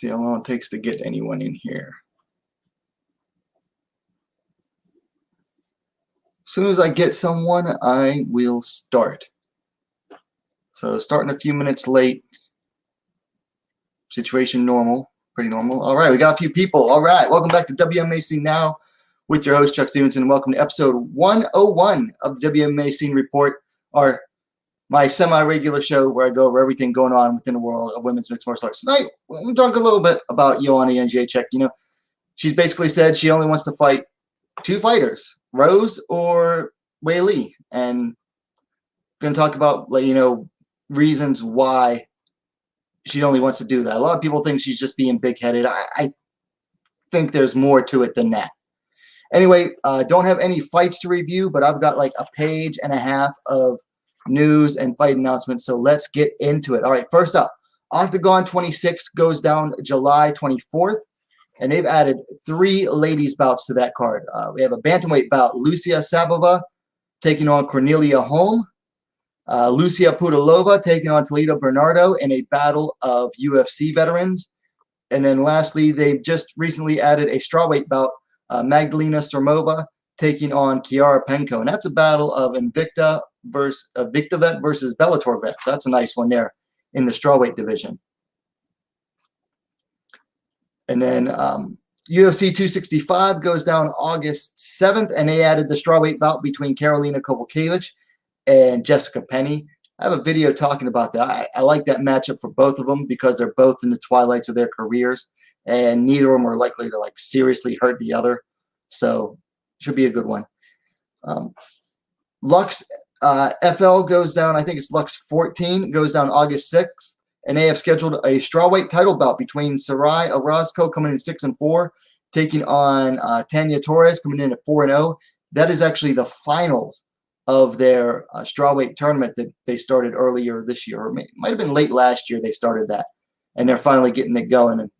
See how long it takes to get anyone in here. As soon as I get someone, I will start. So starting a few minutes late. Situation normal, pretty normal. All right, we got a few people. All right, welcome back to WMMA Scene Now with your host, Chuck Stevenson. Welcome to episode 101 of the WMMA Scene Report, my semi-regular show where I go over everything going on within the world of women's mixed martial arts. Tonight, we'll talk a little bit about Joanna Jedrzejczyk. You know, she's basically said she only wants to fight two fighters, Rose or Wei Li, and going to talk about, reasons why she only wants to do that. A lot of people think she's just being big-headed. I think there's more to it than that. Anyway, don't have any fights to review, but I've got like a page and a half of news and fight announcements, so let's get into it. All right, first up, Octagon 26 goes down July 24th, and they've added 3 ladies bouts to that card. We have a bantamweight bout, Lucia Sabova taking on Cornelia Holm, Lucia Pudilova taking on Toledo Bernardo in a battle of UFC veterans, and then lastly, they've just recently added a strawweight bout, Magdalena Sermova taking on Kiara Penko, and that's a battle of Invicta vet versus Bellator vet. So that's a nice one there in the strawweight division. And then UFC 265 goes down August 7th, and they added the strawweight bout between Karolina Kowalkiewicz and Jessica Penney. I have a video talking about that. I like that matchup for both of them because they're both in the twilights of their careers, and neither of them are likely to seriously hurt the other. So should be a good one. Lux FL goes down, I think it's Lux 14, goes down August 6th, and they have scheduled a strawweight title bout between Sarai Orozco coming in 6-4, taking on Tanya Torres coming in at 4-0. That is actually the finals of their strawweight tournament that they started earlier this year, or might have been late last year they started that, and they're finally getting it going and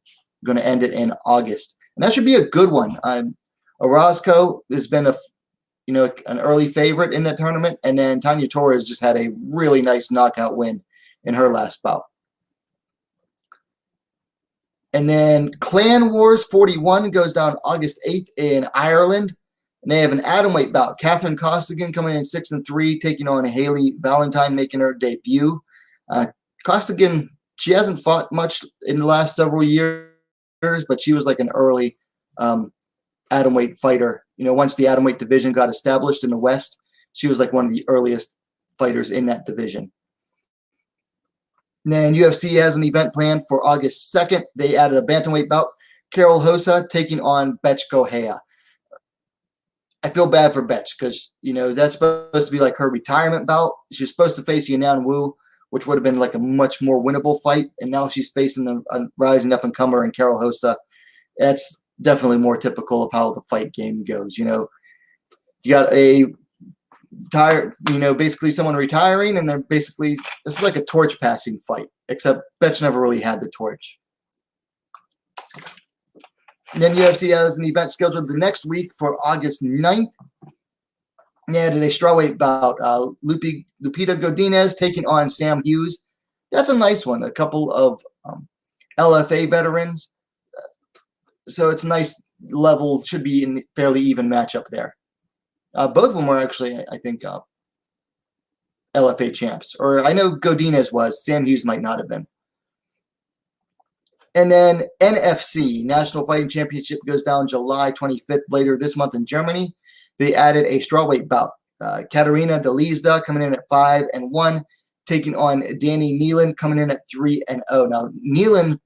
going to end it in August. And that should be a good one. Orozco has been an early favorite in the tournament, and then Tanya Torres just had a really nice knockout win in her last bout. And then Clan Wars 41 goes down August 8th in Ireland, and they have an atomweight bout. Catherine Costigan coming in 6-3, taking on Haley Valentine, making her debut. Costigan, she hasn't fought much in the last several years, but she was like an early atomweight fighter. Once the atomweight division got established in the West, she was like one of the earliest fighters in that division. And then UFC has an event planned for August 2nd. They added a bantamweight bout, Carol Hosa taking on Betch Kohea. I feel bad for Betch because, that's supposed to be like her retirement bout. She's supposed to face Yanan Wu, which would have been like a much more winnable fight, and now she's facing a rising up-and-comer in Carol Hosa. That's definitely more typical of how the fight game goes. You got basically someone retiring, and they're basically, this is like a torch passing fight, except Betch never really had the torch. And then UFC has an event scheduled the next week for August 9th. They added a strawweight bout, Lupita Godinez taking on Sam Hughes. That's a nice one. A couple of LFA veterans. So it's a nice level, should be in fairly even matchup there. Both of them were actually, I think, LFA champs. Or I know Godinez was. Sam Hughes might not have been. And then NFC, National Fighting Championship, goes down July 25th later this month in Germany. They added a strawweight bout. Katarina Delizda coming in at 5-1, taking on Danny Nealon coming in at 3-0. Now, Nealon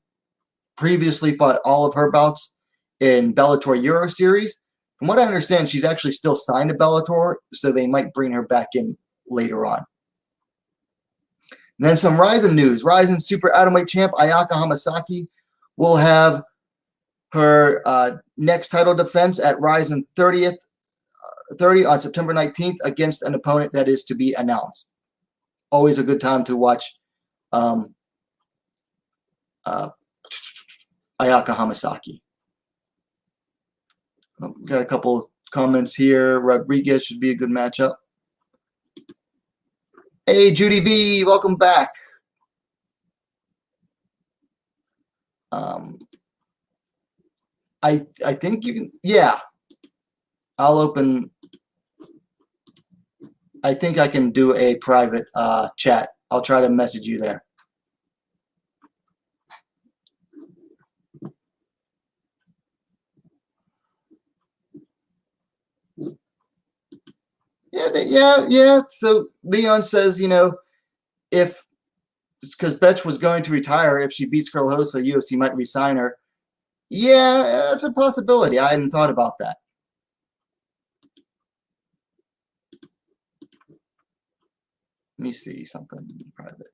previously fought all of her bouts in Bellator Euro Series. From what I understand, she's actually still signed to Bellator, so they might bring her back in later on. And then some Ryzen news. Ryzen Super Atomweight champ Ayaka Hamasaki will have her next title defense at Ryzen 30 on September 19th against an opponent that is to be announced. Always a good time to watch Ayaka Hamasaki. Got a couple of comments here. Rodriguez should be a good matchup. Hey, Judy V, welcome back. I think you can, yeah. I'll open. I think I can do a private chat. I'll try to message you there. Yeah. So Leon says, if because Betch was going to retire, if she beats Carlosa, UFC might resign her. Yeah, that's a possibility. I hadn't thought about that. Let me see something private.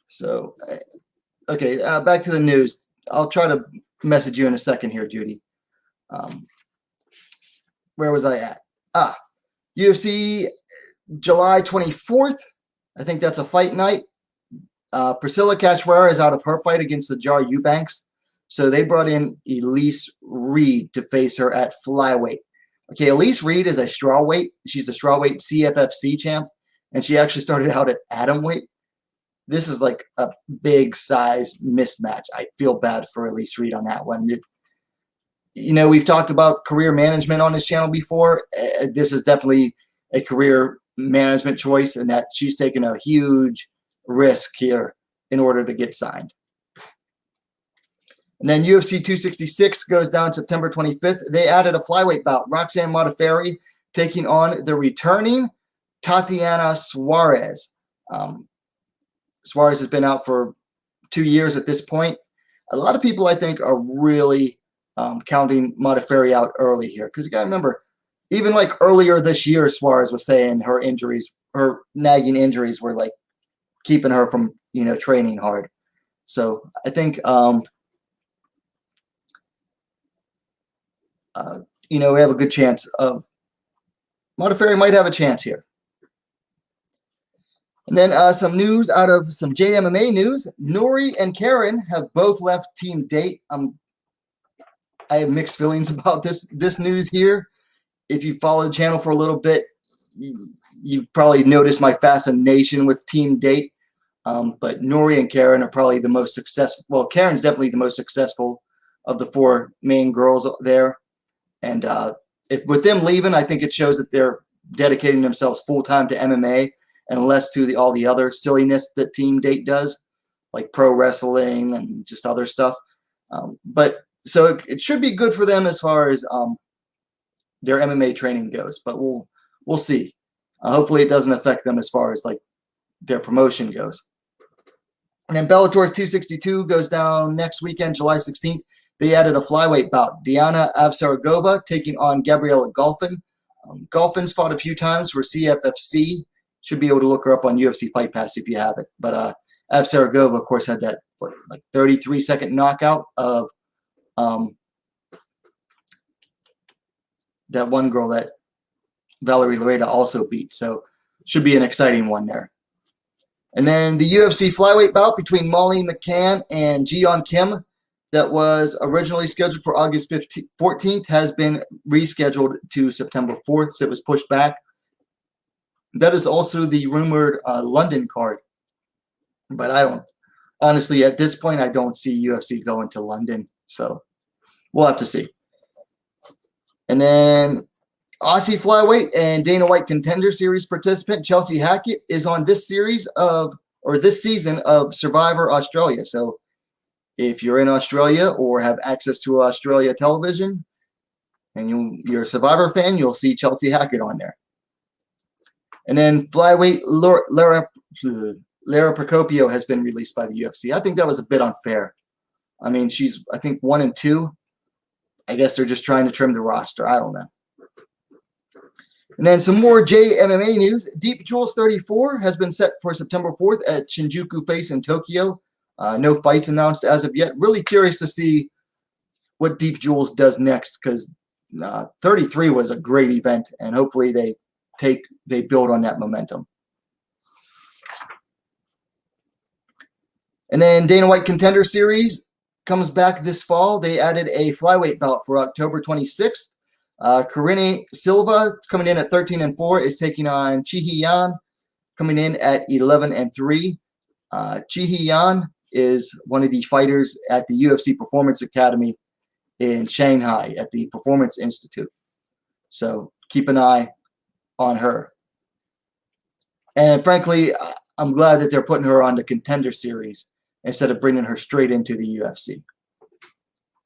So, okay, back to the news. I'll try to message you in a second here, Judy. Where was I at? UFC July 24th. I think that's a fight night. Priscilla Cachoeira is out of her fight against the Jar Eubanks. So they brought in Elise Reed to face her at flyweight. Okay, Elise Reed is a strawweight. She's a strawweight CFFC champ, and she actually started out at atomweight. This is like a big size mismatch. I feel bad for Elise Reed on that one. We've talked about career management on this channel before. This is definitely a career management choice, and that she's taken a huge risk here in order to get signed. And then UFC 266 goes down September 25th. They added a flyweight bout. Roxanne Modafferi taking on the returning Tatiana Suarez. Suarez has been out for 2 years at this point. A lot of people, I think, are really counting Modafferi out early here, because you got to remember, even like earlier this year, Suarez was saying her nagging injuries were like keeping her from training hard. So I think we have a good chance of Modafferi might have a chance here. And then some news out of some JMMA news. Nori and Karen have both left Team Date. I have mixed feelings about this news here. If you follow the channel for a little bit, you've probably noticed my fascination with Team Date. But Nori and Karen are probably the most successful. Well, Karen's definitely the most successful of the 4 main girls there. And if with them leaving, I think it shows that they're dedicating themselves full-time to MMA and less to all the other silliness that Team Date does, like pro wrestling and just other stuff. But so it should be good for them as far as their MMA training goes. But we'll see. Hopefully it doesn't affect them as far as like their promotion goes. And then Bellator 262 goes down next weekend, July 16th. They added a flyweight bout. Diana Avsaragova taking on Gabriela Golfin. Golfin's fought a few times for CFFC. Should be able to look her up on UFC Fight Pass if you have it. But Avsaragova, of course, had that 33-second knockout of that one girl that Valerie Loreda also beat. So should be an exciting one there. And then the UFC flyweight bout between Molly McCann and Jiyeon Kim that was originally scheduled for August 14th has been rescheduled to September 4th, so it was pushed back. That is also the rumored London card. But I don't, honestly, at this point, I don't see UFC going to London. So we'll have to see. And then Aussie flyweight and Dana White Contender Series participant Chelsea Hackett is on this season of Survivor Australia. So if you're in Australia or have access to Australia television and you're a Survivor fan, you'll see Chelsea Hackett on there. And then flyweight Lara Procopio has been released by the UFC. I think that was a bit unfair. I mean, she's, I think, 1-2. I guess they're just trying to trim the roster. I don't know. And then some more JMMA news. Deep Jewels 34 has been set for September 4th at Shinjuku Face in Tokyo. No fights announced as of yet. Really curious to see what Deep Jewels does next, because 33 was a great event, and hopefully they build on that momentum. And then Dana White Contender Series comes back this fall. They added a flyweight bout for October 26th. Karine Silva, coming in at 13-4, is taking on Chi Yan, coming in at 11-3. Chi Yan is one of the fighters at the UFC Performance Academy in Shanghai at the Performance Institute. So keep an eye on her. And frankly, I'm glad that they're putting her on the Contender Series instead of bringing her straight into the UFC,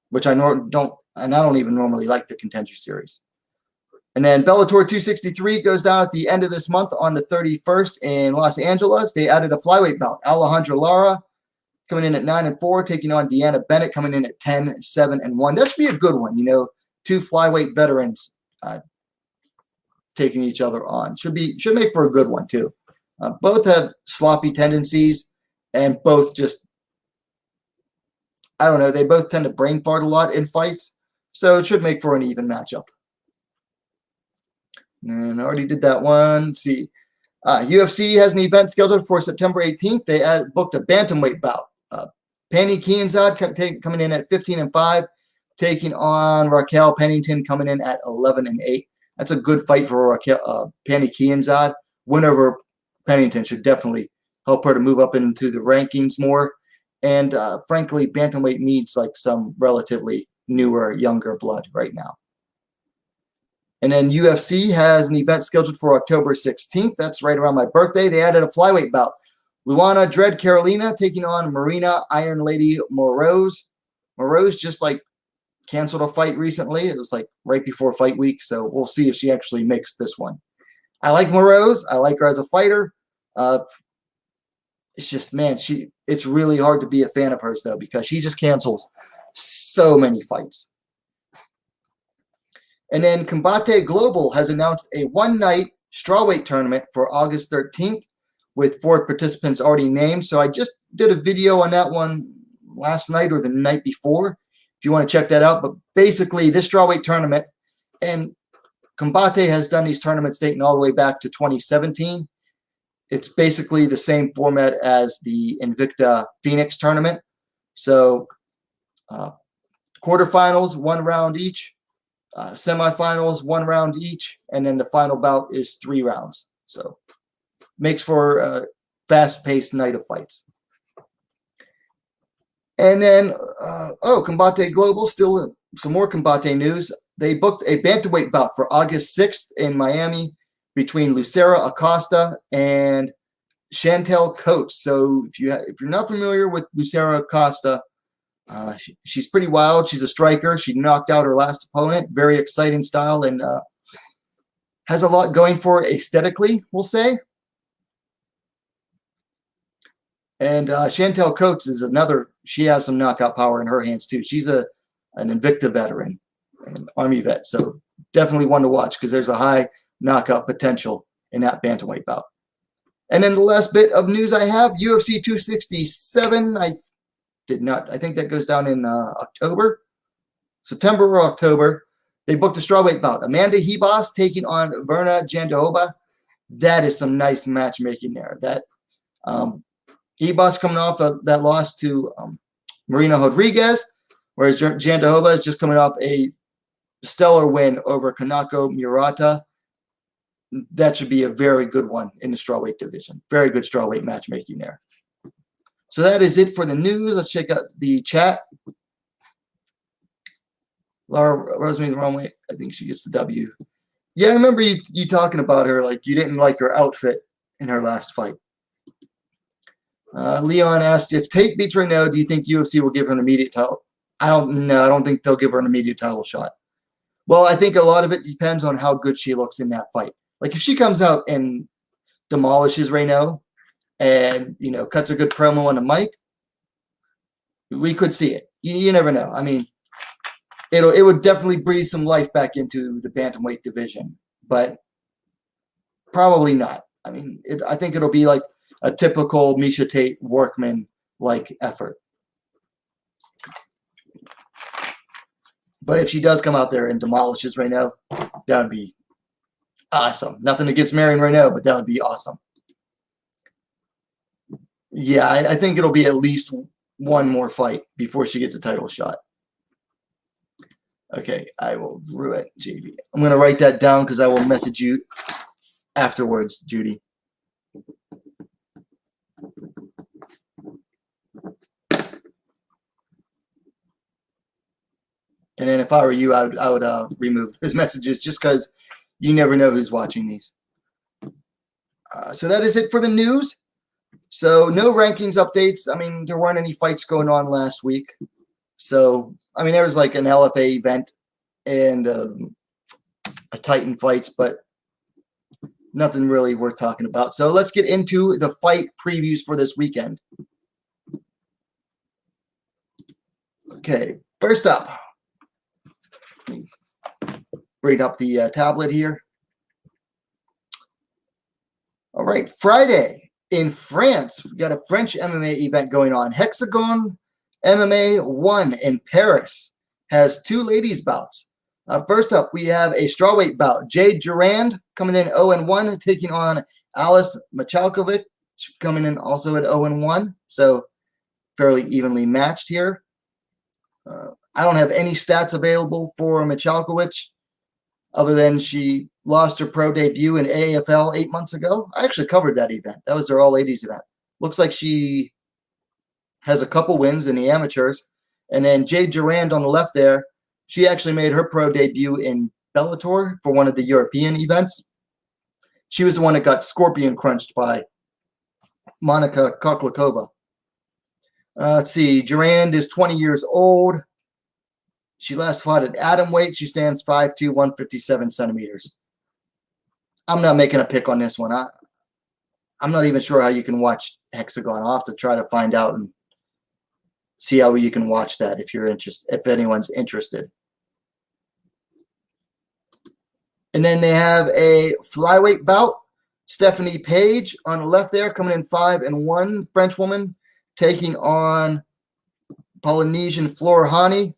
which I don't even normally like the Contender Series. And then Bellator 263 goes down at the end of this month on the 31st in Los Angeles. They added a flyweight bout. Alejandra Lara coming in at 9-4, taking on Deanna Bennett, coming in at 10-7-1. That should be a good one. You know, two flyweight veterans taking each other on. Should make for a good one too. Both have sloppy tendencies, and both just, I don't know, they both tend to brain fart a lot in fights, so it should make for an even matchup. And I already did that one. Let's see. UFC has an event scheduled for September 18th. They booked a bantamweight bout. Penny Kianzad coming in at 15-5, taking on Raquel Pennington, coming in at 11-8. That's a good fight for Raquel, Penny Kianzad. Win over Pennington should definitely help her to move up into the rankings more. And frankly, bantamweight needs like some relatively newer, younger blood right now. And then UFC has an event scheduled for October 16th. That's right around my birthday. They added a flyweight bout. Luana Dread Carolina taking on Marina Iron Lady Moroz. Moroz just like canceled a fight recently. It was like right before fight week, so we'll see if she actually makes this one. I like Moroz. I like her as a fighter. It's just, man, it's really hard to be a fan of hers though, because she just cancels so many fights. And then Combate Global has announced a one-night strawweight tournament for August 13th with 4 participants already named. So I just did a video on that one last night or the night before, if you want to check that out. But basically, this strawweight tournament, and Combate has done these tournaments dating all the way back to 2017. It's basically the same format as the Invicta Phoenix tournament. So quarterfinals, 1 round each. Semifinals, 1 round each, and then the final bout is 3 rounds. So makes for a fast-paced night of fights. And then, Combate Global, still some more Combate news. They booked a bantamweight bout for August 6th in Miami between Lucera Acosta and Chantel Coates. So if you're not familiar with Lucera Acosta, she's pretty wild. She's a striker. She knocked out her last opponent. Very exciting style, and has a lot going for her aesthetically, we'll say. And Chantel Coates is another. She has some knockout power in her hands too. She's an Invicta veteran, an Army vet. So definitely one to watch because there's a high knockout potential in that bantamweight bout. And then the last bit of news I have, UFC 267. I think that goes down in September or October. They booked a strawweight bout. Amanda Hebos taking on Verna Jandiroba. That is some nice matchmaking there. That Hebos coming off of that loss to Marina Rodriguez, whereas Jandiroba is just coming off a stellar win over Kanako Murata. That should be a very good one in the strawweight division. Very good strawweight matchmaking there. So that is it for the news. Let's check out the chat. Laura rose me the wrong way. I think she gets the W. Yeah, I remember you talking about her, like you didn't like her outfit in her last fight. Leon asked, if Tate beats Renaud, do you think UFC will give her an immediate title? I don't know. I don't think they'll give her an immediate title shot. Well, I think a lot of it depends on how good she looks in that fight. Like if she comes out and demolishes Renaud and, cuts a good promo on the mic, we could see it. You never know. I mean, it would definitely breathe some life back into the bantamweight division, but probably not. I mean, I think it'll be like a typical Miesha Tate Workman-like effort. But if she does come out there and demolishes Renaud, that would be awesome. Nothing against Marion Renaud, but that would be awesome. Yeah, I think it'll be at least one more fight before she gets a title shot. Okay, I will ruin JV. I'm going to write that down because I will message you afterwards, Judy. And then if I were you, I would remove those messages just because you never know who's watching these. So that is it for the news. So no rankings updates. I mean, there weren't any fights going on last week. So, I mean, there was like an LFA event and a Titan fights, but nothing really worth talking about. So let's get into the fight previews for this weekend. Okay, first up, bring up the tablet here. All right, Friday in France, we got a French MMA event going on. Hexagon MMA 1 in Paris has 2 ladies bouts. First up, we have a strawweight bout. Jade Durand coming in 0-1, taking on Alice Michalkovic, coming in also at 0-1. So fairly evenly matched here. I don't have any stats available for Michalkovic other than she lost her pro debut in AFL 8 months ago. I actually covered that event. That was their all-ladies event. Looks like she has a couple wins in the amateurs. And then Jade Durand on the left there, she actually made her pro debut in Bellator for one of the European events. She was the one that got scorpion crunched by Monika Koklakova. Let's see. Durand is 20 years old. She last fought at atomweight. She stands 5'2", 157 centimeters. I'm not making a pick on this one. I'm not even sure how you can watch Hexagon. I'll have to try to find out and see how you can watch that if you're interested, if anyone's interested. And then they have a flyweight bout. Stephanie Page on the left there, coming in 5-1, French woman, taking on Polynesian Flor Hani,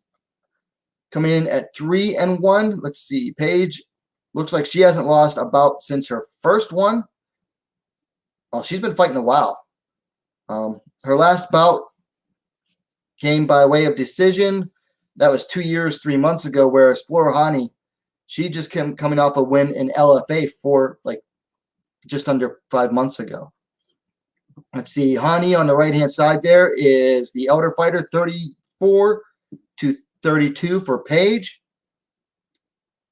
coming in at 3-1. Let's see, Page looks like she hasn't lost a bout since her first one. Well, she's been fighting a while. Her last bout came by way of decision. That was 2 years, 3 months ago, whereas Flor Hani, she just came coming off a win in LFA for like just under 5 months ago. Let's see, Hani on the right-hand side there is the elder fighter, 34-32 for Page.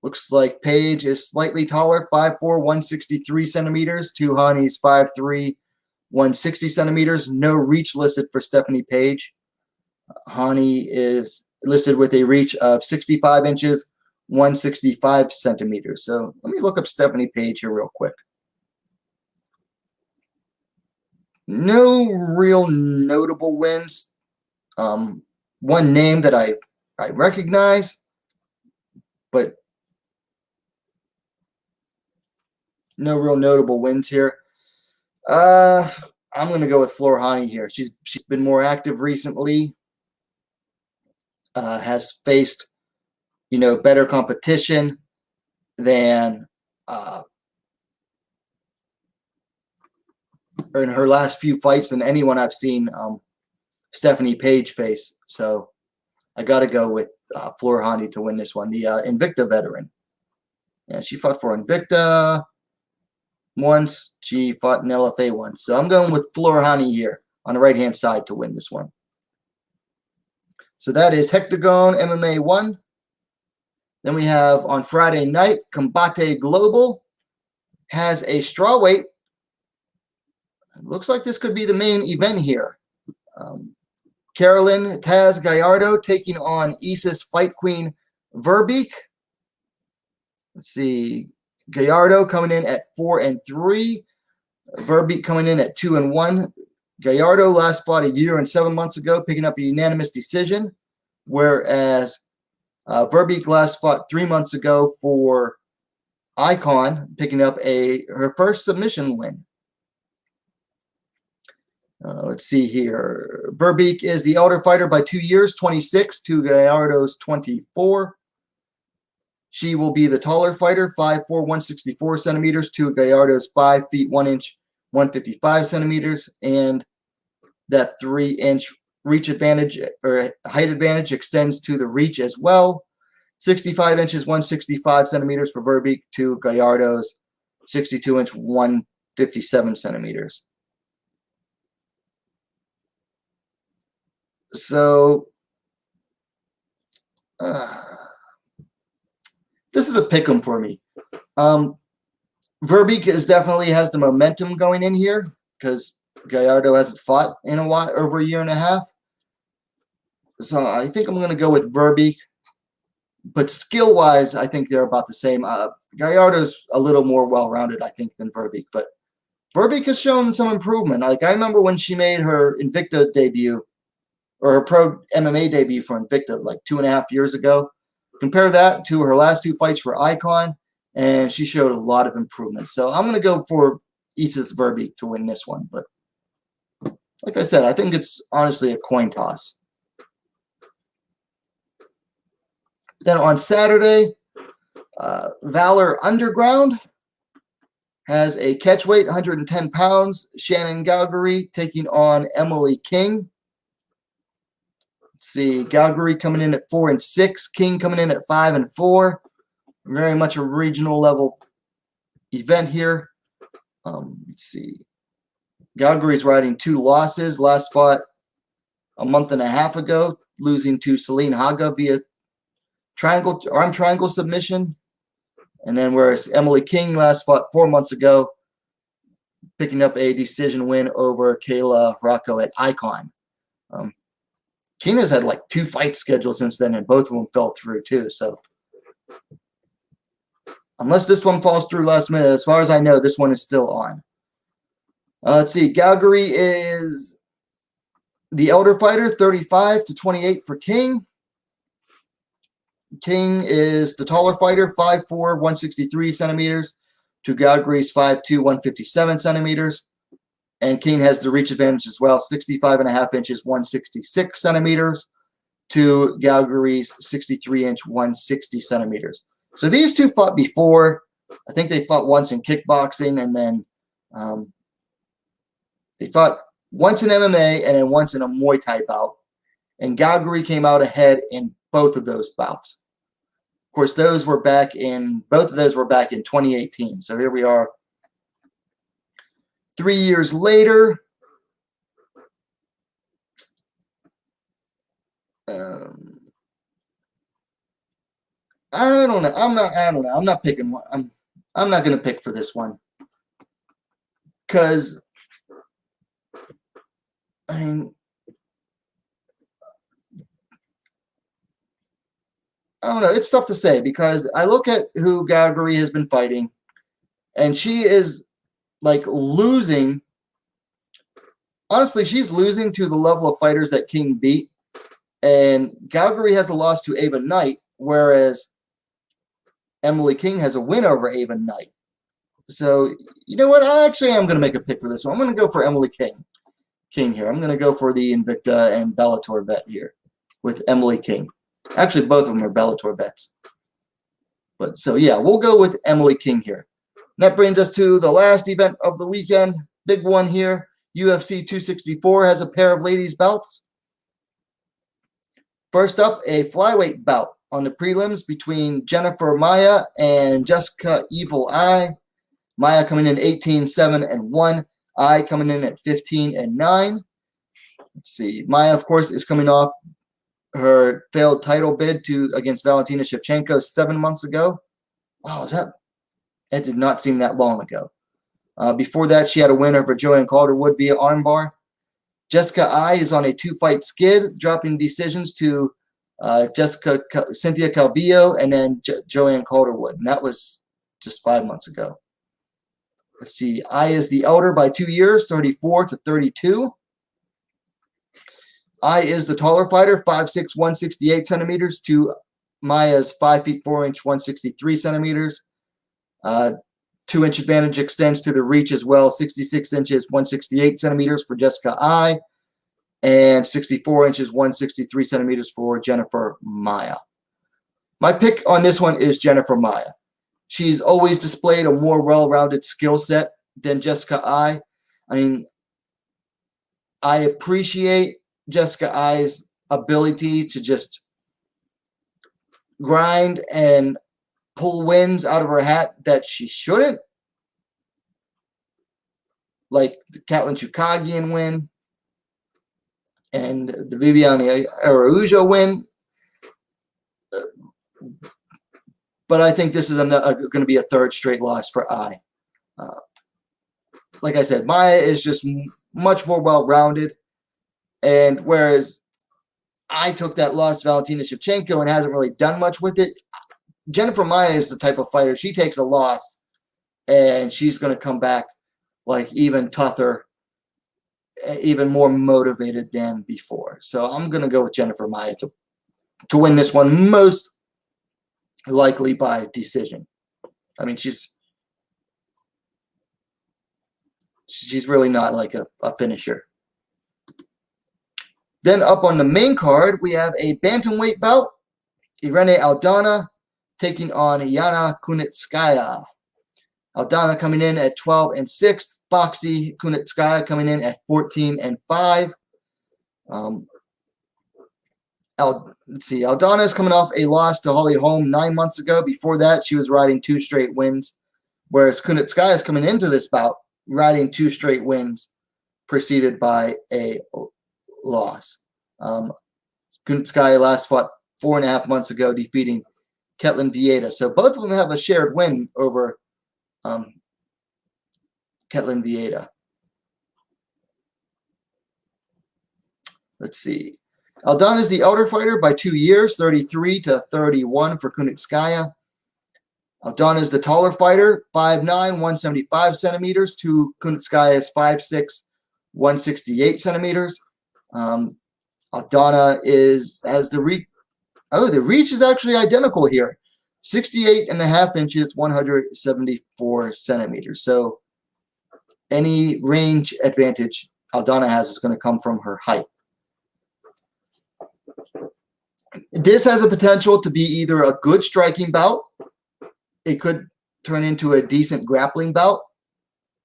Looks like Page is slightly taller, 5'4", 163 centimeters, to Hani's 5'3", 160 centimeters. No reach listed for Stephanie Page. Hani is listed with a reach of 65 inches, 165 centimeters. So let me look up Stephanie Page here real quick. No real notable wins. One name that I recognize, but no real notable wins here. I'm going to go with Flor Hani here. She's been more active recently. Has faced, better competition than in her last few fights than anyone I've seen Stephanie Page face. So I got to go with Flor Hani to win this one, the Invicta veteran. Yeah, she fought for Invicta once. She fought in LFA once. So I'm going with Flor Hani here on the right-hand side to win this one. So that is Hexagon MMA 1. Then we have on Friday night, Combate Global has a strawweight. It looks like this could be the main event here. Carolyn Taz Gallardo taking on Isis Fight Queen Verbeek. Let's see. Gallardo coming in at 4-3. Verbeek coming in at 2-1. Gallardo last fought a year and 7 months ago, picking up a unanimous decision, whereas Verbeek last fought 3 months ago for Icon, picking up her first submission win. Let's see here. Verbeek is the elder fighter by 2 years, 26, to Gallardo's 24. She will be the taller fighter, 5'4", 164 centimeters, to Gallardo's 5 feet 1 inch, 155 centimeters, and that 3-inch reach advantage or height advantage extends to the reach as well. 65 inches, 165 centimeters for Verbeek to Gallardo's 62-inch, 157 centimeters. So this is a pick 'em for me. Verbeek definitely has the momentum going in here because Gallardo hasn't fought in a while, over a year and a half. So I think I'm going to go with Verbeek. But skill-wise, I think they're about the same. Gallardo's a little more well-rounded, I think, than Verbeek. But Verbeek has shown some improvement. Like, I remember when she made her Invicta debut, or her pro MMA debut for Invicta, like 2.5 years ago. Compare that to her last 2 fights for Icon, and she showed a lot of improvement. So I'm going to go for Isis Verbeek to win this one. But like I said, I think it's honestly a coin toss. Then on Saturday, Valor Underground has a catch weight, 110 pounds. Shannon Galgary taking on Emily King. Let's see, Galgary coming in at 4-6. King coming in at 5-4. Very much a regional level event here. Let's see. Galgary's riding 2 losses. Last fought a month and a half ago, losing to Celine Haga via arm triangle submission. And then whereas Emily King last fought 4 months ago, picking up a decision win over Kayla Rocco at Icon. King has had like 2 fights scheduled since then, and both of them fell through too. So unless this one falls through last minute, as far as I know, this one is still on. Let's see. Galgary is the elder fighter, 35-28 for King. King is the taller fighter, 5'4", 163 centimeters to Galgary's 5'2", 157 centimeters. And King has the reach advantage as well, 65.5 inches, 166 centimeters to Galgary's 63-inch, 160 centimeters. So these two fought before. I think they fought once in kickboxing, and then they fought once in MMA and then once in a Muay Thai bout. And Galgary came out ahead in both of those bouts. Of course, both of those were back in 2018. So here we are 3 years later. I don't know. I'm not picking one. I'm not going to pick for this one. Because, I mean, I don't know. It's tough to say because I look at who Galgary has been fighting, and she is like losing. Honestly, she's losing to the level of fighters that King beat. And Galgary has a loss to Ava Knight, whereas Emily King has a win over Ava Knight. So, you know what? I actually am going to make a pick for this one. I'm going to go for Emily King here. I'm going to go for the Invicta and Bellator bet here with Emily King. Actually, both of them are Bellator bets. But so, yeah, we'll go with Emily King here. And that brings us to the last event of the weekend. Big one here. UFC 264 has a pair of ladies' bouts. First up, a flyweight bout on the prelims between Jennifer Maia and Jessica Evil Eye. Maia coming in 18-7-1. Eye coming in at 15-9. Let's see. Maia, of course, is coming off her failed title bid against Valentina Shevchenko 7 months ago. Wow, that did not seem that long ago. Before that, she had a win over Joanne Calderwood via armbar. Jessica Eye is on a 2-fight skid, dropping decisions to Cynthia Calvillo and then Joanne Calderwood. And that was just 5 months ago. Let's see. Eye is the elder by 2 years, 34-32. Eye is the taller fighter, 5'6", 168 centimeters to Maia's 5 feet 4 inch, 163 centimeters. 2-inch advantage extends to the reach as well, 66 inches, 168 centimeters for Jessica Eye, and 64 inches, 163 centimeters for Jennifer Maia. My pick on this one is Jennifer Maia. She's always displayed a more well-rounded skill set than Jessica Eye. I mean, I appreciate Jessica Eye's ability to just grind and pull wins out of her hat that she shouldn't, like the Katlyn Chookagian win and the Viviane Araujo win. But I think this is going to be a third straight loss for Ai. Like I said, Maia is just much more well-rounded. And whereas I took that loss to Valentina Shevchenko and hasn't really done much with it, Jennifer Maia is the type of fighter. She takes a loss and she's going to come back like even tougher, even more motivated than before. So I'm going to go with Jennifer Maia to win this one, most likely by decision. I mean, she's really not like a finisher. Then up on the main card, we have a bantamweight bout. Irene Aldana taking on Yana Kunitskaya. Aldana coming in at 12-6. Boxy Kunitskaya coming in at 14-5. Let's see. Aldana is coming off a loss to Holly Holm 9 months ago. Before that, she was riding 2 straight wins, whereas Kunitskaya is coming into this bout riding 2 straight wins, preceded by a loss. Kunitskaya last fought 4.5 months ago, defeating Ketlen Vieira. So both of them have a shared win over Ketlen Vieira. Let's see. Aldana is the elder fighter by 2 years, 33-31 for Kunitskaya. Aldana is the taller fighter, 5'9", 175 centimeters, to Kunitskaya's 5'6", 168 centimeters. Aldana has the reach. Oh, the reach is actually identical here. 68.5 inches, 174 centimeters. So any range advantage Aldana has is going to come from her height. This has a potential to be either a good striking bout, it could turn into a decent grappling bout,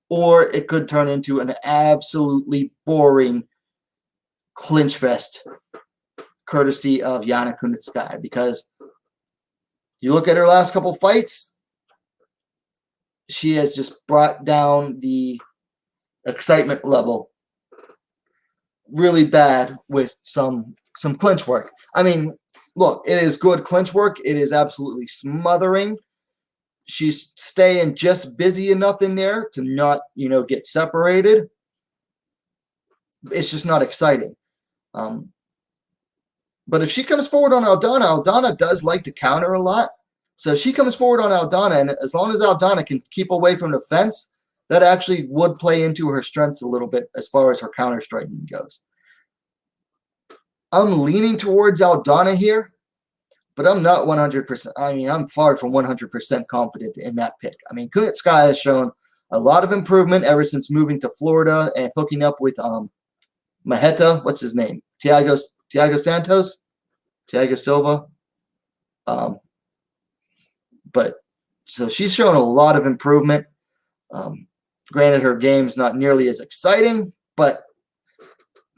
or it could turn into an absolutely boring clinch fest, courtesy of Yana Kunitskaya, because you look at her last couple fights, she has just brought down the excitement level really bad with some clinch work. I mean, look, it is good clinch work. It is absolutely smothering. She's staying just busy enough in there to not, get separated. It's just not exciting. But if she comes forward on Aldana, Aldana does like to counter a lot. So if she comes forward on Aldana, and as long as Aldana can keep away from the fence, that actually would play into her strengths a little bit as far as her counter striking goes. I'm leaning towards Aldana here, but I'm not 100%. I mean, I'm far from 100% confident in that pick. I mean, Kunitskaya has shown a lot of improvement ever since moving to Florida and hooking up with Maheta. What's his name? Thiago Santos? Thiago Silva? But so she's shown a lot of improvement. Granted, her game's not nearly as exciting, but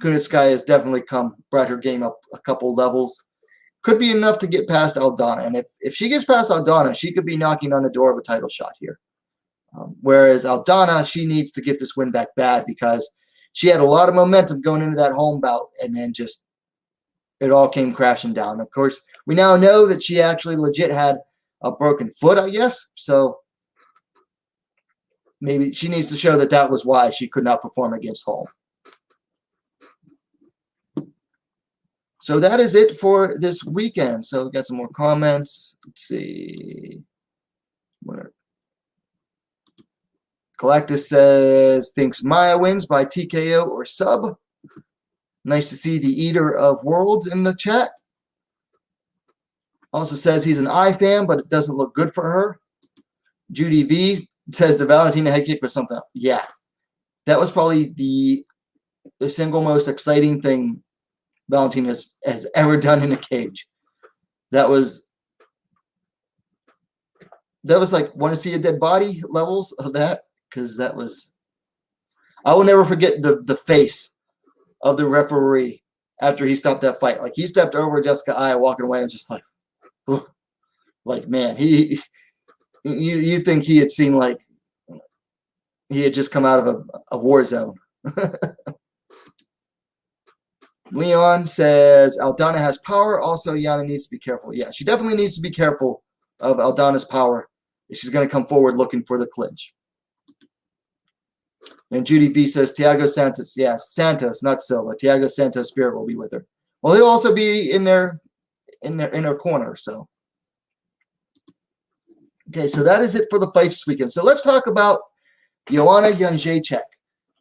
Kunitskaya has definitely brought her game up a couple levels. Could be enough to get past Aldana. And if she gets past Aldana, she could be knocking on the door of a title shot here. Whereas Aldana, she needs to get this win back bad because she had a lot of momentum going into that home bout, and then just it all came crashing down. Of course, we now know that she actually legit had a broken foot, I guess. So maybe she needs to show that was why she could not perform against Holm. So that is it for this weekend. So we got some more comments. Let's see. Galactus says, thinks Maia wins by TKO or sub. Nice to see the Eater of Worlds in the chat. Also says he's an Ai fan, but it doesn't look good for her. Judy V says the Valentina head kick was something. Yeah. That was probably the single most exciting thing Valentina has ever done in a cage. That was like want to see a dead body levels of that, because that was, I will never forget the face of the referee after he stopped that fight. Like, he stepped over Jessica Ai walking away and just like, Like, man, you think he had seen, like, he had just come out of a war zone. Leon says Aldana has power. Also, Yana needs to be careful. Yeah, she definitely needs to be careful of Aldana's power if she's going to come forward looking for the clinch. And Judy B says Thiago Santos. Yeah, Santos, not Silva. Thiago Santos Spirit will be with her. Well, he'll also be in their corner. So, okay, so that is it for the fights this weekend. So let's talk about Joanna Jedrzejczyk.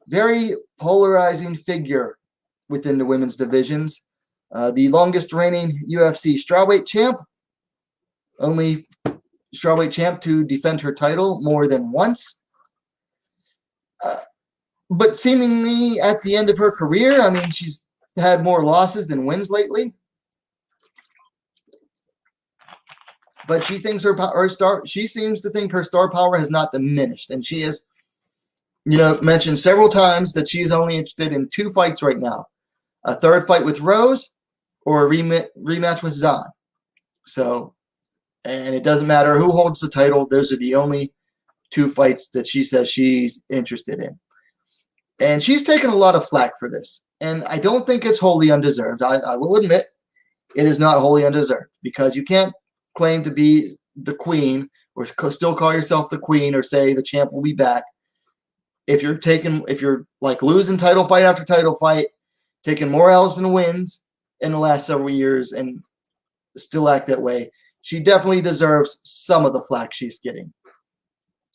Very polarizing figure within the women's divisions. The longest reigning UFC strawweight champ. Only strawweight champ to defend her title more than once. But seemingly at the end of her career, I mean, she's had more losses than wins lately. But she thinks she seems to think her star power has not diminished. And she has, mentioned several times that she is only interested in 2 fights right now. A third fight with Rose or a rematch with Zahn. So, and it doesn't matter who holds the title. Those are the only 2 fights that she says she's interested in. And she's taken a lot of flack for this. And I don't think it's wholly undeserved. I will admit it is not wholly undeserved, because you can't claim to be the queen or still call yourself the queen or say the champ will be back if you're like losing title fight after title fight, taking more L's than wins in the last several years, and still act that way. She definitely deserves some of the flack she's getting.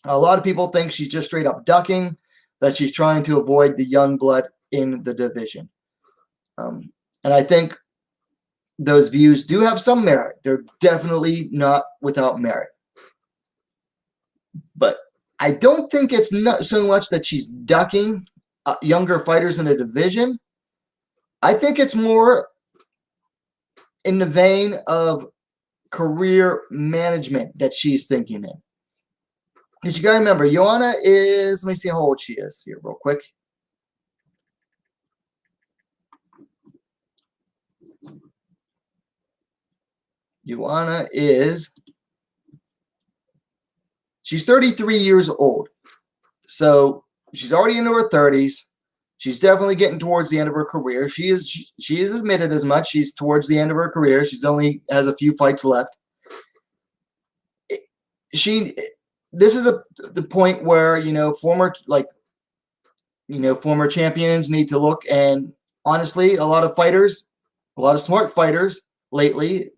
A lot of people think she's just straight up ducking, that she's trying to avoid the young blood in the division. And I think those views do have some merit. They're definitely not without merit. But I don't think it's not so much that she's ducking younger fighters in the division. I think it's more in the vein of career management that she's thinking in. Because you got to remember, Joanna is, let me see how old she is here real quick. Joanna she's 33 years old. So she's already into her 30s. She's definitely getting towards the end of her career. She is admitted as much. She's towards the end of her career. She's only has a few fights left. This is the point where, former champions need to look. And honestly, a lot of smart fighters lately,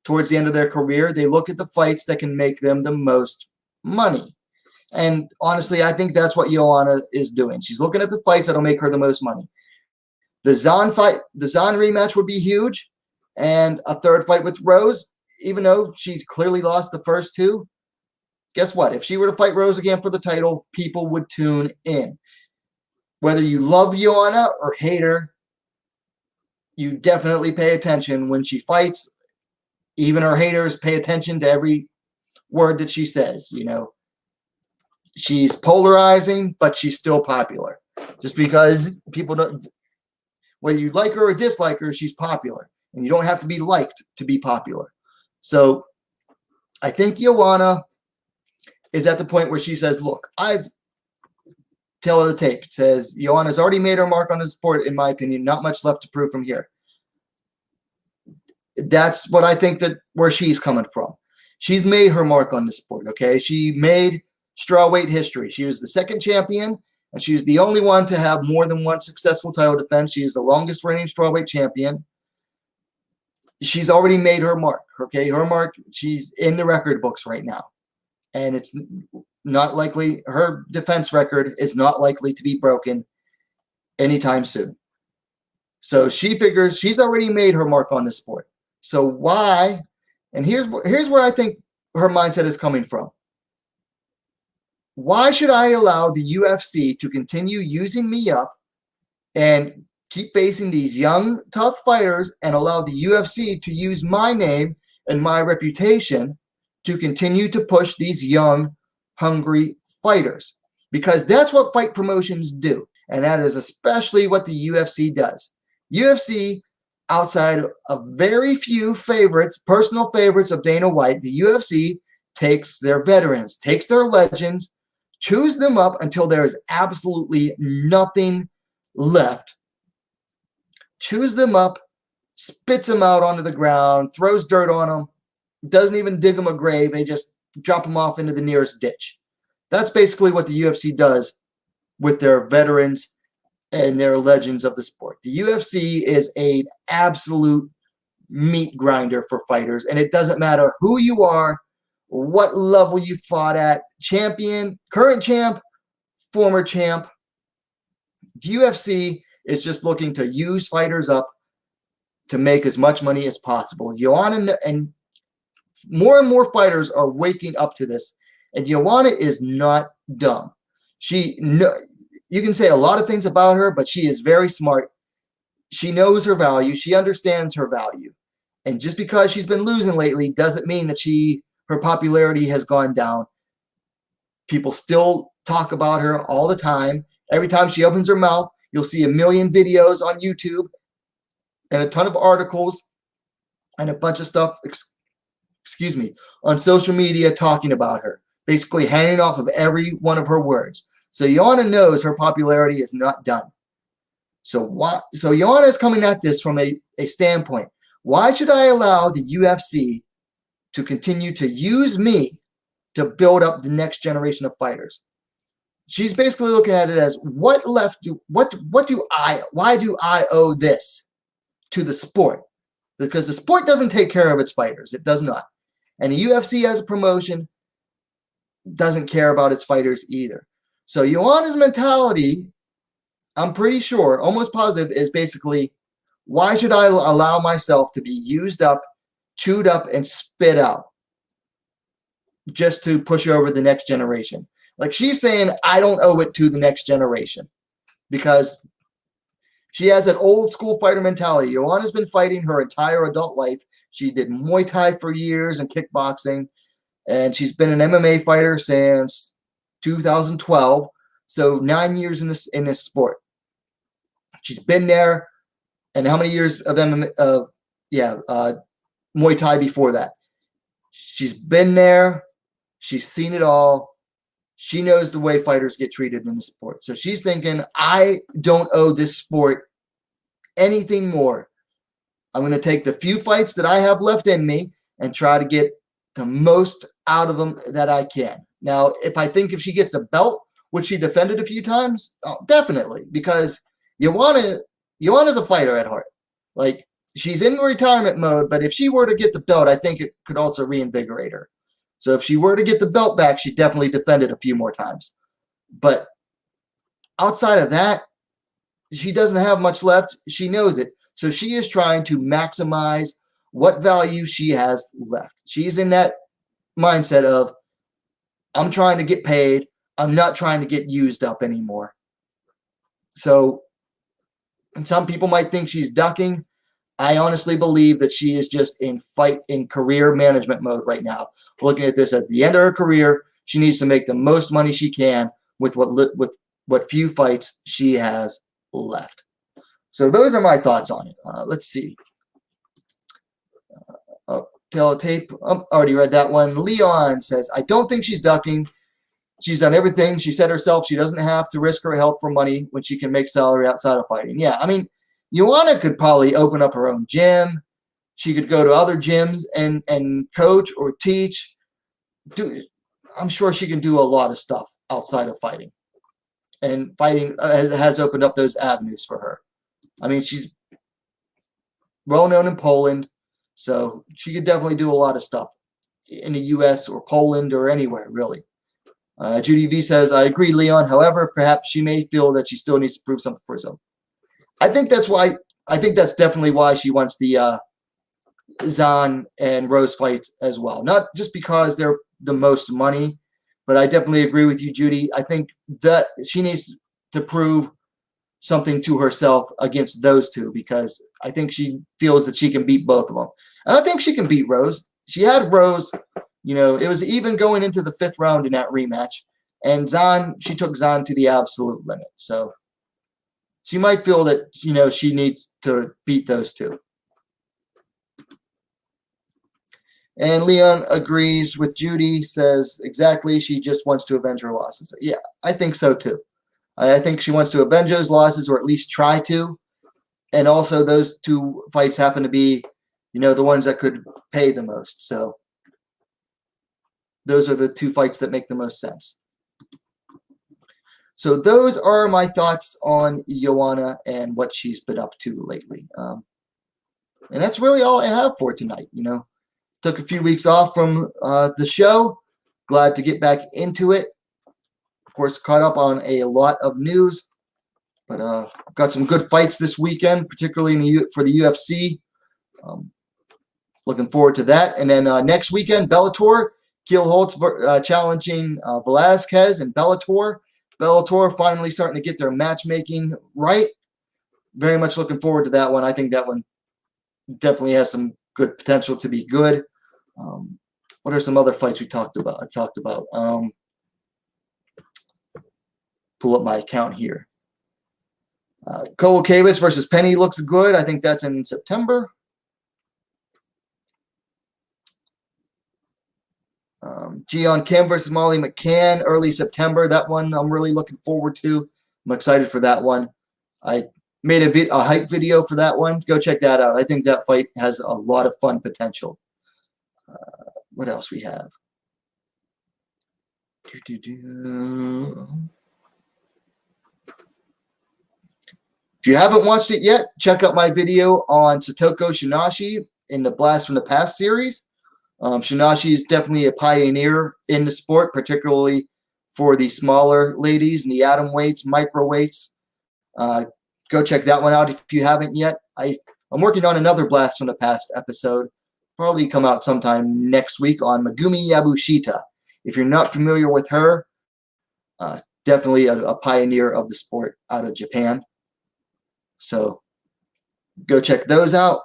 towards the end of their career, they look at the fights that can make them the most money. And honestly, I think that's what Joanna is doing. She's looking at the fights that'll make her the most money. The Zahn rematch would be huge. And a third fight with Rose, even though she clearly lost the first 2, guess what? If she were to fight Rose again for the title, people would tune in. Whether you love Joanna or hate her, you definitely pay attention when she fights. Even her haters pay attention to every word that she says. She's polarizing, but she's still popular. Just because people don't, whether you like her or dislike her, she's popular. And you don't have to be liked to be popular. So I think Joanna is at the point where she says, look, tell her the tape. It says, Joanna's already made her mark on the sport, in my opinion. Not much left to prove from here. That's what I think where she's coming from. She's made her mark on the sport, okay? She made strawweight history. She was the 2nd champion, and she's the only one to have more than one successful title defense. She is the longest reigning strawweight champion. She's already made her mark, okay? Her mark, she's in the record books right now. And it's not likely, her defense record is not likely to be broken anytime soon. So she figures she's already made her mark on the sport. So why, and here's where I think her mindset is coming from. Why should I allow the UFC to continue using me up and keep facing these young, tough fighters and allow the UFC to use my name and my reputation to continue to push these young, hungry fighters? Because that's what fight promotions do. And that is especially what the UFC does. UFC outside of very few favorites, personal favorites of Dana White, the UFC takes their veterans, takes their legends, chews them up until there is absolutely nothing left, chews them up, spits them out onto the ground, throws dirt on them, doesn't even dig them a grave. They just drop them off into the nearest ditch. That's basically what the UFC does with their veterans and their legends of the sport. The UFC is an absolute meat grinder for fighters, and it doesn't matter who you are, what level you fought at, champion, current champ, former champ. The UFC is just looking to use fighters up to make as much money as possible. Joanna and more fighters are waking up to this, and Joanna is not dumb. You can say a lot of things about her, but she is very smart. She knows her value. She understands her value. And just because she's been losing lately doesn't mean that her popularity has gone down. People still talk about her all the time. Every time she opens her mouth, you'll see a million videos on YouTube and a ton of articles and a bunch of stuff, on social media talking about her, basically hanging off of every one of her words. So Joanna knows her popularity is not done. So Joanna is coming at this from a standpoint. Why should I allow the UFC to continue to use me to build up the next generation of fighters? She's basically looking at it as why do I owe this to the sport? Because the sport doesn't take care of its fighters. It does not. And the UFC as a promotion doesn't care about its fighters either. So Joanna's mentality, I'm pretty sure, almost positive, is basically, why should I allow myself to be used up, chewed up, and spit out just to push over the next generation? Like, she's saying, I don't owe it to the next generation because she has an old school fighter mentality. Joanna's been fighting her entire adult life. She did Muay Thai for years and kickboxing, and she's been an MMA fighter since 2012, so 9 years in this sport. She's been there, and how many years of MMA? Muay Thai before that. She's been there. She's seen it all. She knows the way fighters get treated in the sport. So she's thinking, I don't owe this sport anything more. I'm going to take the few fights that I have left in me and try to get the most out of them that I can. Now, if she gets the belt, which she defended a few times, definitely, because Joanna's a fighter at heart. Like, she's in retirement mode, but if she were to get the belt, I think it could also reinvigorate her. So if she were to get the belt back, she definitely defended a few more times. But outside of that, she doesn't have much left. She knows it. So she is trying to maximize what value she has left. She's in that mindset of, I'm trying to get paid. I'm not trying to get used up anymore. So, and some people might think she's ducking. I honestly believe that she is just in career management mode right now. Looking at this at the end of her career, she needs to make the most money she can with what few fights she has left. So those are my thoughts on it. Let's see. Tape. Already read that one. Leon says, I don't think she's ducking. She's done everything. She said herself she doesn't have to risk her health for money when she can make salary outside of fighting. Yeah, I mean, Joanna could probably open up her own gym. She could go to other gyms and coach or teach. I'm sure she can do a lot of stuff outside of fighting. And fighting has opened up those avenues for her. I mean, she's well known in Poland, so she could definitely do a lot of stuff in the U.S. or Poland or anywhere, really. Judy V says, I agree, Leon. However, perhaps she may feel that she still needs to prove something for herself. I think that's definitely why she wants the Zahn and Rose fights as well. Not just because they're the most money, but I definitely agree with you, Judy. I think that she needs to prove something to herself against those two, because I think she feels that she can beat both of them. And I think she can beat Rose. She had Rose, it was even going into the 5th round in that rematch. And she took Zahn to the absolute limit. So she might feel that, she needs to beat those two. And Leon agrees with Judy, says exactly, she just wants to avenge her losses. Yeah, I think so too. I think she wants to avenge those losses, or at least try to. And also those two fights happen to be, the ones that could pay the most. So those are the two fights that make the most sense. So those are my thoughts on Joanna and what she's been up to lately. And that's really all I have for tonight. Took a few weeks off from the show. Glad to get back into it. Of course, caught up on a lot of news. But got some good fights this weekend, particularly for the UFC. Looking forward to that. And then next weekend, Bellator. Keel Holtz challenging Velasquez in Bellator. Bellator finally starting to get their matchmaking right. Very much looking forward to that one. I think that one definitely has some good potential to be good. What are some other fights we talked about? I've talked about. Pull up my account here. Kowalkiewicz versus Penny looks good. I think that's in September. Jeon Kim versus Molly McCann, early September. That one I'm really looking forward to. I'm excited for that one. I made a hype video for that one. Go check that out. I think that fight has a lot of fun potential. What else we have? If you haven't watched it yet, check out my video on Satoko Shinashi in the Blast from the Past series. Shinashi is definitely a pioneer in the sport, particularly for the smaller ladies and the atom weights, micro weights. Go check that one out if you haven't yet. I'm working on another Blast from the Past episode. Probably come out sometime next week on Megumi Yabushita. If you're not familiar with her, definitely a pioneer of the sport out of Japan. So go check those out.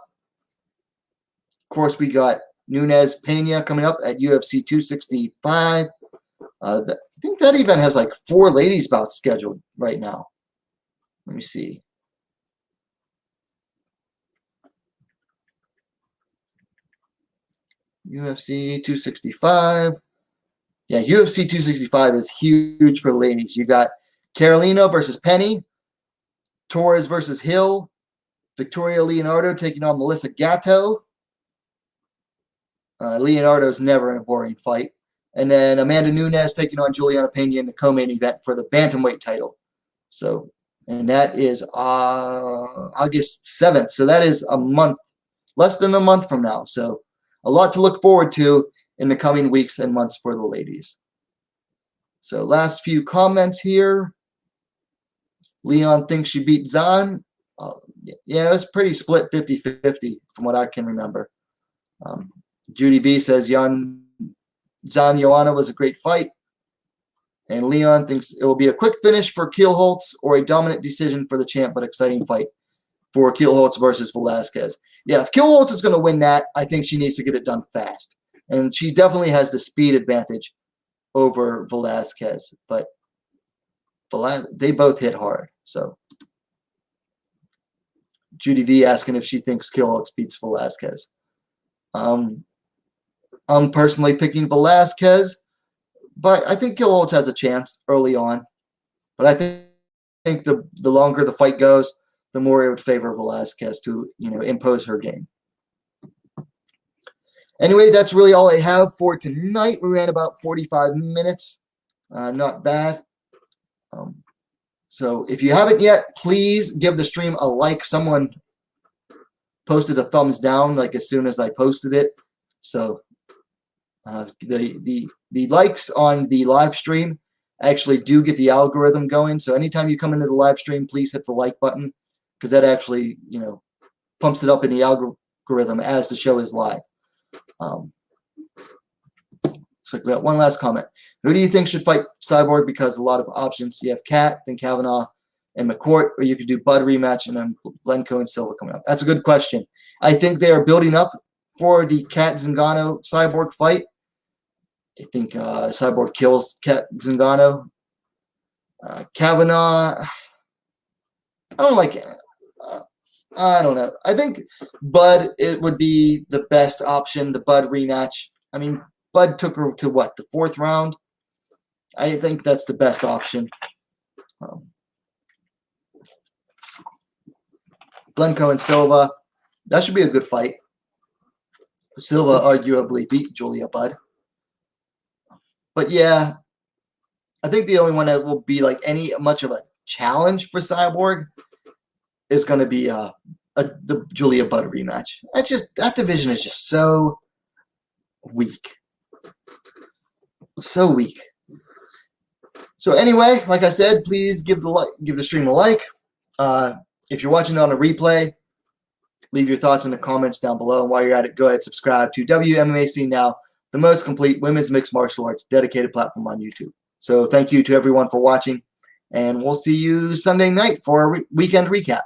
Of course, we got Nunes Pena coming up at UFC 265. I think that event has like 4 ladies bouts scheduled right now. Let me see. UFC 265. Yeah, UFC 265 is huge for ladies. You got Carolina versus Penny, Torres versus Hill, Victoria Leonardo taking on Melissa Gatto. Leonardo's never in a boring fight. And then Amanda Nunes taking on Juliana Pena in the co-main event for the bantamweight title. So, and that is August 7th. So that is a month, less than a month from now. So a lot to look forward to in the coming weeks and months for the ladies. So last few comments here. Leon thinks she beat Zahn. Yeah, it was pretty split 50-50 from what I can remember. Judy B says Zahn Joanna was a great fight. And Leon thinks it will be a quick finish for Keel Holtz or a dominant decision for the champ, but exciting fight for Keel Holtz versus Velasquez. Yeah, if Keel Holtz is going to win that, I think she needs to get it done fast. And she definitely has the speed advantage over Velasquez. But they both hit hard. So Judy V asking if she thinks Keel Holtz beats Velasquez. I'm personally picking Velasquez, but I think Keel Holtz has a chance early on. But I think the longer the fight goes, the more it would favor Velasquez to impose her game. Anyway, that's really all I have for tonight. We ran about 45 minutes. Not bad. So if you haven't yet, please give the stream a like. Someone posted a thumbs down like as soon as I posted it. So the likes on the live stream actually do get the algorithm going. So anytime you come into the live stream, please hit the like button because that actually pumps it up in the algorithm as the show is live. So we got one last comment. Who do you think should fight Cyborg? Because a lot of options. You have Kat, then Kavanaugh, and McCourt, or you could do Bud rematch and then Blenko and Silva coming up. That's a good question. I think they are building up for the Kat Zingano Cyborg fight. I think Cyborg kills Kat Zingano. Kavanaugh, I don't like I don't know. I think Bud, it would be the best option, the Bud rematch. I mean, Bud took her to what, the 4th round? I think that's the best option. Blencowe and Silva, that should be a good fight. Silva arguably beat Julia Budd. But yeah, I think the only one that will be like any much of a challenge for Cyborg is going to be the Julia Budd rematch. That division is just so weak. So weak. So anyway, like I said, please give the stream a like. If you're watching it on a replay, leave your thoughts in the comments down below. And while you're at it, go ahead and subscribe to WMMA Scene Now, the most complete women's mixed martial arts dedicated platform on YouTube. So thank you to everyone for watching, and we'll see you Sunday night for a weekend recap.